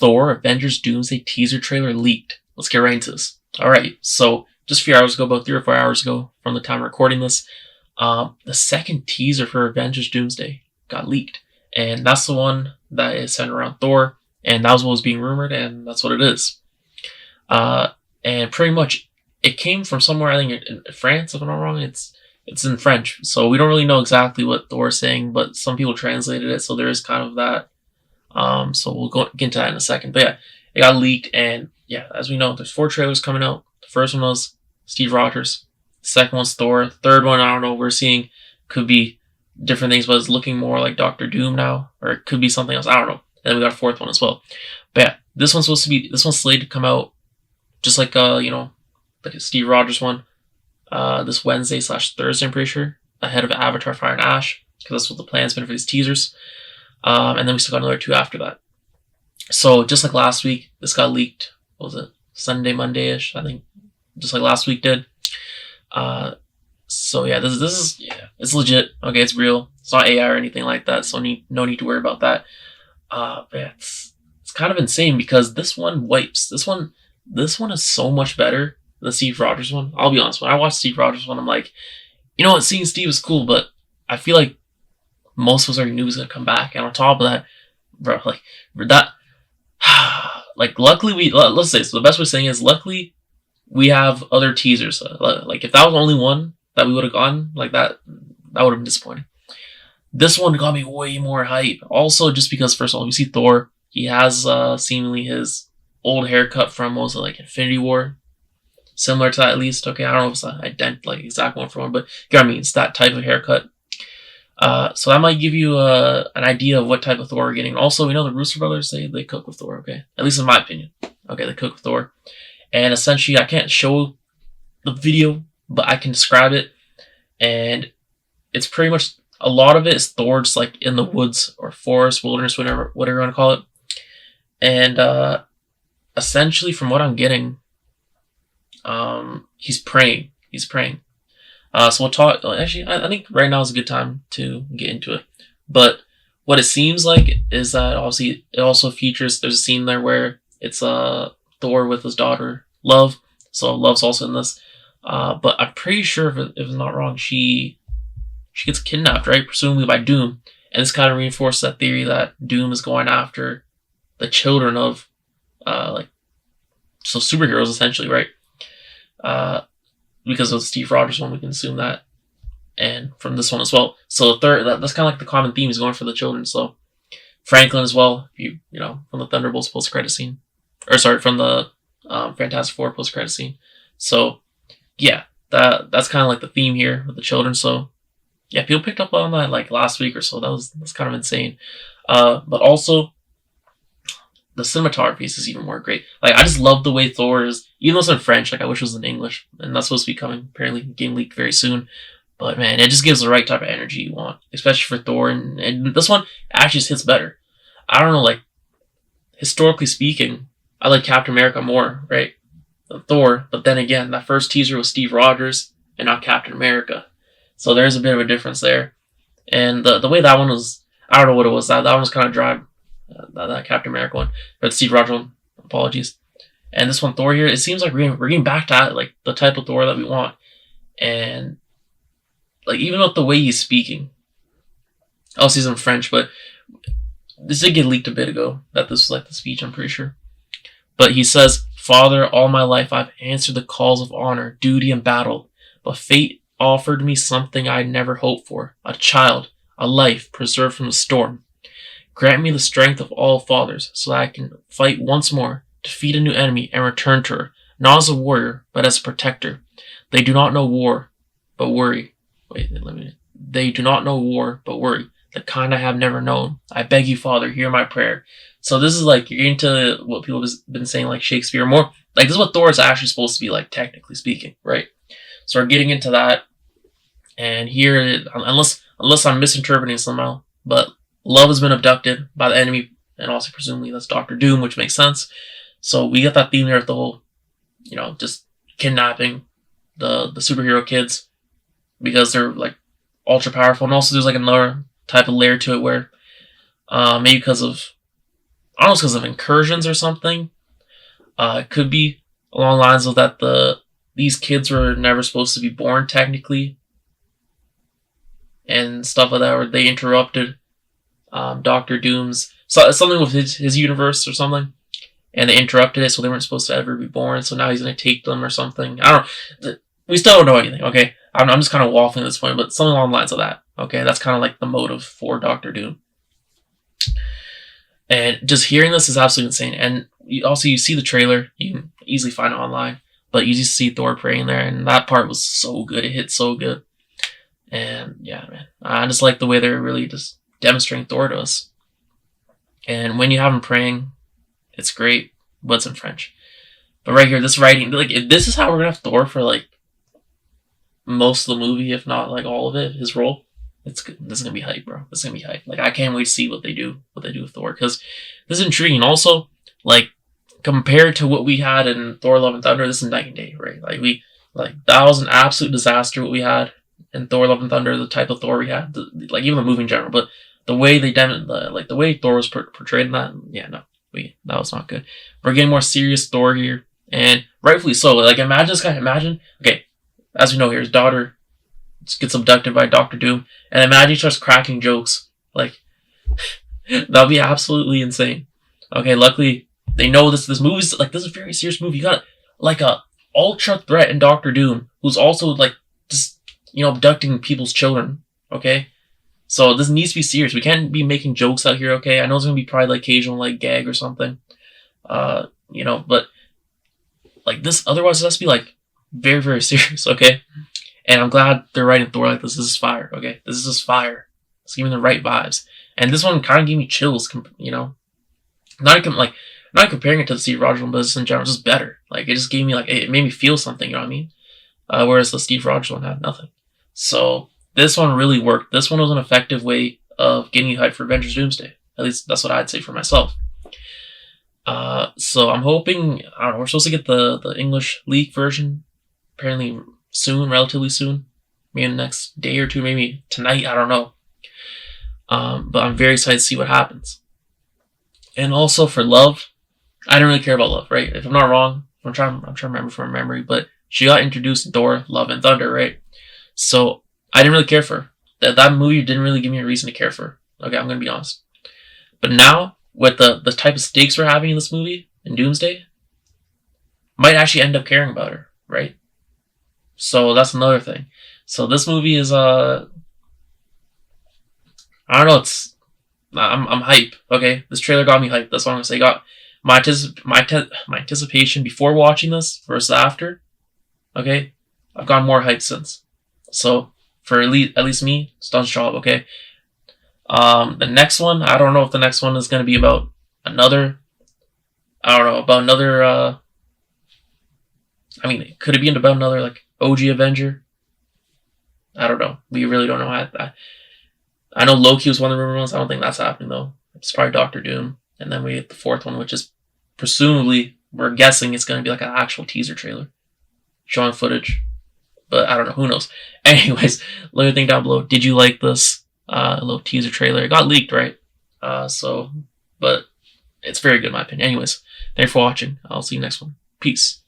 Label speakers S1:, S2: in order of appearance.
S1: Thor Avengers Doomsday teaser trailer leaked. Let's get right into this. Alright, so just a few hours ago, about 3 or 4 hours ago from the time I'm recording this, the second teaser for Avengers Doomsday got leaked. And that's the one that is centered around Thor, and that was what was being rumored, and that's what it is. And pretty much, it came from somewhere, I think in France, if I'm not wrong. It's in French, so we don't really know exactly what Thor is saying, but some people translated it, so there is kind of that. So we'll get into that in a second. But yeah, it got leaked, and yeah, as we know, there's 4 trailers coming out. The first one was Steve Rogers. The second one's Thor. The third one, I don't know, we're seeing could be different things, but it's looking more like Doctor Doom now, or it could be something else. I don't know. And then we got a 4th one as well. But yeah, this one's slated to come out just like like a Steve Rogers one, this Wednesday/Thursday, I'm pretty sure, ahead of Avatar: Fire and Ash, because that's what the plan's been for these teasers. And then we still got another 2 after that. So just like last week, this got leaked. What was it? Sunday, Monday-ish, I think. Just like last week did. So yeah, this is it's legit. Okay, it's real. It's not AI or anything like that. So no need to worry about that. But yeah, it's kind of insane because this one wipes. This one is so much better than the Steve Rogers one. I'll be honest. When I watched Steve Rogers one, I'm like, you know what? Seeing Steve is cool, but I feel like most of us already knew he was gonna come back. And on top of that, bro, luckily let's say, so the best way of saying is, luckily we have other teasers. Like if that was the only one that we would have gotten, like that would have been disappointing. This one got me way more hype. Also, just because first of all, we see Thor. He has seemingly his old haircut from, what was it, like Infinity War, similar to that at least. Okay, I don't know if it's an exact one for one, but you know what I mean. It's that type of haircut. So that might give you an idea of what type of Thor we're getting. Also, we know the Russo brothers, they cook with Thor. Okay, at least in my opinion. Okay, they cook with Thor, and essentially, I can't show the video, but I can describe it, and it's pretty much, a lot of it is Thor just like in the woods or forest, wilderness, whatever you want to call it, and essentially, from what I'm getting, he's praying. So we'll talk. Actually, I think right now is a good time to get into it. But what it seems like is that obviously it also features. There's a scene there where it's Thor with his daughter Love. So Love's also in this. But I'm pretty sure, if I'm not wrong, she gets kidnapped, right? Presumably by Doom, and this kind of reinforces that theory that Doom is going after the children of superheroes essentially, right? Because of the Steve Rogers one, we can assume that, and from this one as well. So the third, that's kind of like the common theme, is going for the children. So Franklin as well, you know, from the Thunderbolts post-credit scene, or sorry, from the Fantastic Four post-credit scene. So yeah, that's kind of like the theme here with the children. So yeah, people picked up on that like last week or so. That's kind of insane. But also, the cinematography is even more great. Like, I just love the way Thor is, even though it's in French. Like, I wish it was in English, and that's supposed to be coming, apparently, game leaked very soon. But man, it just gives the right type of energy you want, especially for Thor. And this one actually just hits better. I don't know, like, historically speaking, I like Captain America more, right, than Thor. But then again, that first teaser was Steve Rogers and not Captain America, so there's a bit of a difference there. And the way that one was, I don't know what it was. That one was kind of dry. That Captain America one, or the Steve Rogers one, apologies. And this one, Thor here, it seems like we're getting back to like the type of Thor that we want. And like, even with the way he's speaking, obviously he's in French, but this did get leaked a bit ago, that this was like the speech, I'm pretty sure. But he says, "Father, all my life I've answered the calls of honor, duty, and battle, but fate offered me something I'd never hoped for, a child, a life preserved from the storm. Grant me the strength of all fathers, so that I can fight once more, defeat a new enemy, and return to her, not as a warrior, but as a protector. They do not know war, but worry. They do not know war, but worry, the kind I have never known. I beg you, Father, hear my prayer." So this is like, you're into what people have been saying, like Shakespeare, more like this is what Thor is actually supposed to be like, technically speaking, right? So we're getting into that, and here, unless I'm misinterpreting somehow, but Love has been abducted by the enemy, and also presumably that's Doctor Doom, which makes sense. So we get that theme there with the whole, just kidnapping the superhero kids because they're like ultra powerful. And also there's like another type of layer to it where maybe because of, I don't know, it's because of incursions or something. It could be along the lines of that these kids were never supposed to be born technically, and stuff like that, where they interrupted Doctor Doom's something with his universe or something, and they interrupted it, so they weren't supposed to ever be born. So now he's gonna take them or something. I don't know. We still don't know anything. Okay, I'm just kind of waffling at this point, but something along the lines of that. Okay, that's kind of like the motive for Doctor Doom. And just hearing this is absolutely insane. And you see the trailer. You can easily find it online. But you just see Thor praying there, and that part was so good. It hit so good. And yeah, man, I just like the way they're really just demonstrating Thor to us. And when you have him praying, it's great. But it's in French. But right here, this writing, like, if this is how we're gonna have Thor for like most of the movie, if not like all of it, his role. It's good. This is gonna be hype, bro. This is gonna be hype. Like, I can't wait to see what they do with Thor, because this is intriguing. Also, like, compared to what we had in Thor: Love and Thunder, this is night and day, right? That was an absolute disaster what we had in Thor: Love and Thunder, the type of Thor we had, like even the movie in general. But the way they the way Thor was portrayed in that, yeah, no, that was not good. We're getting more serious Thor here, and rightfully so. Like, imagine this guy. Imagine, okay, as we know here, his daughter gets abducted by Doctor Doom, and imagine he starts cracking jokes. Like, that'd be absolutely insane. Okay, luckily they know this movie's like, this is a very serious movie. You got like a ultra threat in Doctor Doom, who's also like just, abducting people's children. Okay, so this needs to be serious. We can't be making jokes out here. Okay, I know it's gonna be probably like occasional like gag or something. But like this, otherwise it has to be like very, very serious. Okay. And I'm glad they're writing Thor like this. This is fire, okay? This is just fire. It's giving the right vibes. And this one kind of gave me chills, Not comparing it to the Steve Rogers one, but just in general, just better. Like, it just gave me, it made me feel something, you know what I mean? Whereas the Steve Rogers one had nothing. So, this one really worked. This one was an effective way of getting you hyped for Avengers Doomsday. At least, that's what I'd say for myself. So, I'm hoping, I don't know, we're supposed to get the English leak version, apparently soon, relatively soon, maybe in the next day or two, maybe tonight, I don't know. But I'm very excited to see what happens. And also for Love, I didn't really care about Love, right? If I'm not wrong, I'm trying to remember from memory, but she got introduced in Thor: Love and Thunder, right? So I didn't really care for her. That movie didn't really give me a reason to care for her. Okay, I'm gonna be honest. But now, with the type of stakes we're having in this movie, in Doomsday, might actually end up caring about her, right? So that's another thing. So this movie is I don't know. I'm hype. Okay, this trailer got me hype. That's what I'm gonna say. Got my anticipation before watching this versus after. Okay, I've gotten more hype since. So for at least me, it's done its job. Okay. The next one, I don't know if the next one is gonna be about another. I don't know about another. Could it be about another like OG Avenger? I don't know. We really don't know. I know Loki was one of the rumor ones. I don't think that's happening though. It's probably Doctor Doom, and then we get the fourth one, which is presumably, we're guessing it's going to be like an actual teaser trailer showing footage, but I don't know. Who knows? Anyways, let me think down below. Did you like this little teaser trailer? It got leaked, right? But it's very good in my opinion. Anyways, thanks for watching. I'll see you next one. Peace.